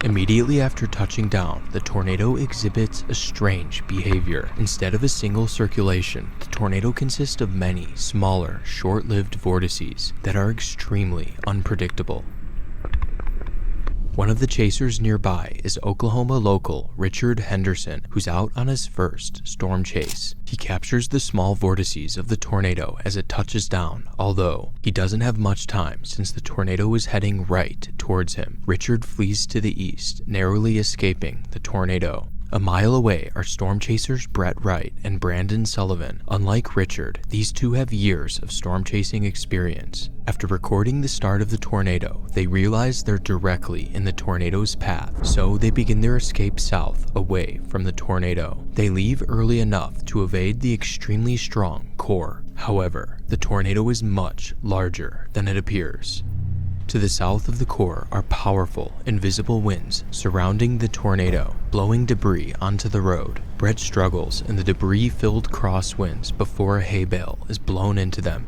Immediately after touching down, the tornado exhibits a strange behavior. Instead of a single circulation, the tornado consists of many smaller, short-lived vortices that are extremely unpredictable. One of the chasers nearby is Oklahoma local Richard Henderson, who's out on his first storm chase. He captures the small vortices of the tornado as it touches down, although he doesn't have much time since the tornado is heading right towards him. Richard flees to the east, narrowly escaping the tornado. A mile away are storm chasers Brett Wright and Brandon Sullivan. Unlike Richard, these two have years of storm chasing experience. After recording the start of the tornado, they realize they're directly in the tornado's path, so they begin their escape south, away from the tornado. They leave early enough to evade the extremely strong core. However, the tornado is much larger than it appears. To the south of the core are powerful, invisible winds surrounding the tornado, blowing debris onto the road. Brett struggles in the debris-filled crosswinds before a hay bale is blown into them.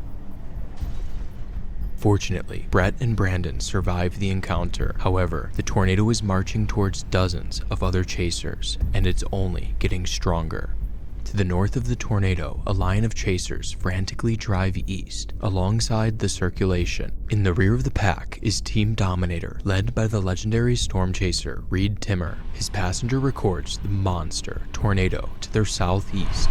Fortunately, Brett and Brandon survive the encounter. However, the tornado is marching towards dozens of other chasers, and it's only getting stronger. To the north of the tornado, a line of chasers frantically drive east, alongside the circulation. In the rear of the pack is Team Dominator, led by the legendary storm chaser Reed Timmer. His passenger records the monster tornado to their southeast.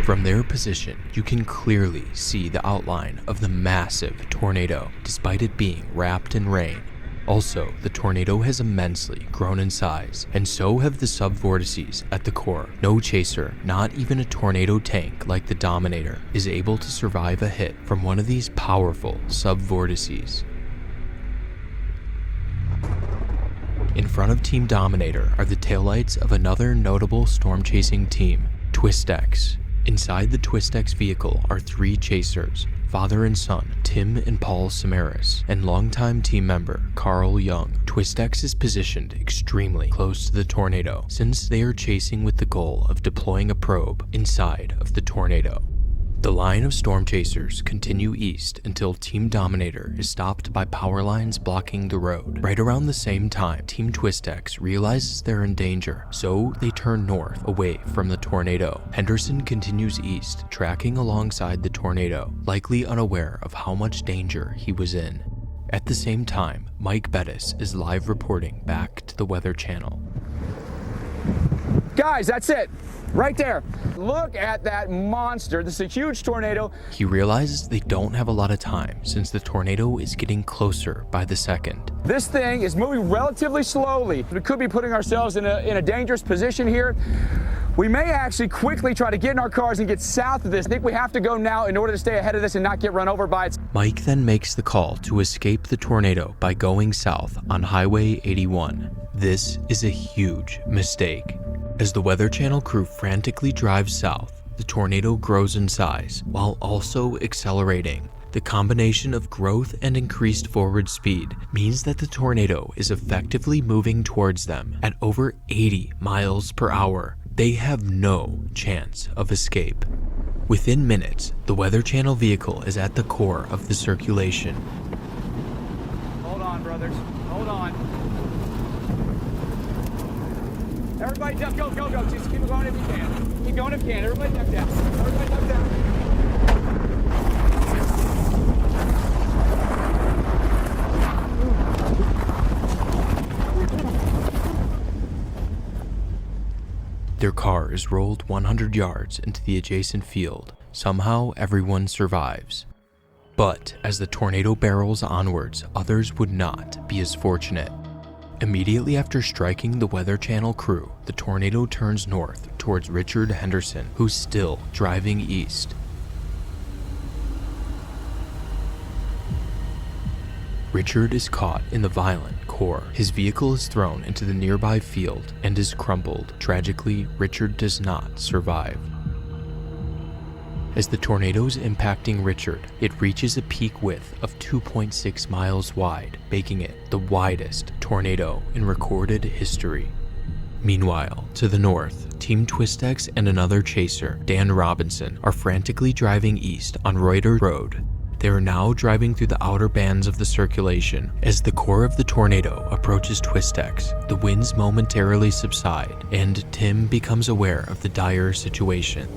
From their position, you can clearly see the outline of the massive tornado, despite it being wrapped in rain. Also, the tornado has immensely grown in size, and so have the subvortices at the core. No chaser, not even a tornado tank like the Dominator, is able to survive a hit from one of these powerful subvortices. In front of Team Dominator are the taillights of another notable storm-chasing team, Twistex. Inside the Twistex vehicle are three chasers, father and son, Tim and Paul Samaras, and longtime team member, Carl Young. Twistex is positioned extremely close to the tornado, since they are chasing with the goal of deploying a probe inside of the tornado. The line of storm chasers continue east until Team Dominator is stopped by power lines blocking the road. Right around the same time, Team Twistex realizes they're in danger, so they turn north away from the tornado. Henderson continues east, tracking alongside the tornado, likely unaware of how much danger he was in. At the same time, Mike Bettis is live reporting back to the Weather Channel. Guys, that's it. Right there. Look at that monster. This is a huge tornado. He realizes they don't have a lot of time since the tornado is getting closer by the second. This thing is moving relatively slowly. We could be putting ourselves in a dangerous position here. We may actually quickly try to get in our cars and get south of this. I think we have to go now in order to stay ahead of this and not get run over by it. Mike then makes the call to escape the tornado by going south on Highway 81. This is a huge mistake. As the Weather Channel crew frantically drives south, the tornado grows in size while also accelerating. The combination of growth and increased forward speed means that the tornado is effectively moving towards them at over 80 miles per hour. They have no chance of escape. Within minutes, the Weather Channel vehicle is at the core of the circulation. Hold on, brothers. Hold on. Everybody duck, go. Just keep going if you can. Keep going if you can. Everybody duck down. Everybody duck down. Their car is rolled 100 yards into the adjacent field. Somehow, everyone survives. But as the tornado barrels onwards, others would not be as fortunate. Immediately after striking the Weather Channel crew, the tornado turns north towards Richard Henderson, who's still driving east. Richard is caught in the violent core. His vehicle is thrown into the nearby field and is crumpled. Tragically, Richard does not survive. As the tornado is impacting Richard, it reaches a peak width of 2.6 miles wide, making it the widest tornado in recorded history. Meanwhile, to the north, Team Twistex and another chaser, Dan Robinson, are frantically driving east on Reuter Road. They are now driving through the outer bands of the circulation. As the core of the tornado approaches Twistex, the winds momentarily subside, and Tim becomes aware of the dire situation.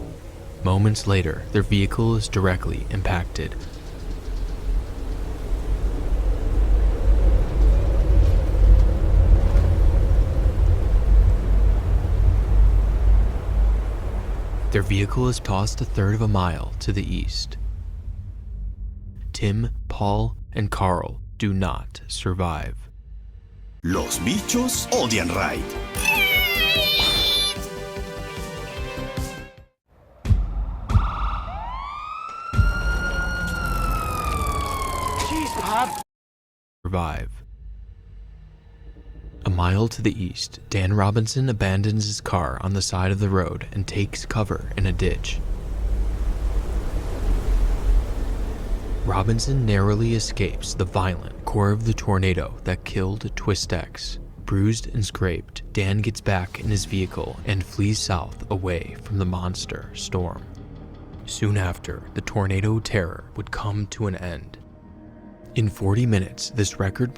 Moments later, their vehicle is directly impacted. Their vehicle is tossed a third of a mile to the east. Tim, Paul, and Carl do not survive. Los bichos odian Ride. Survive. A mile to the east, Dan Robinson abandons his car on the side of the road and takes cover in a ditch. Robinson narrowly escapes the violent core of the tornado that killed Twistex. Bruised and scraped, Dan gets back in his vehicle and flees south away from the monster storm. Soon after, the tornado terror would come to an end. In 40 minutes, this record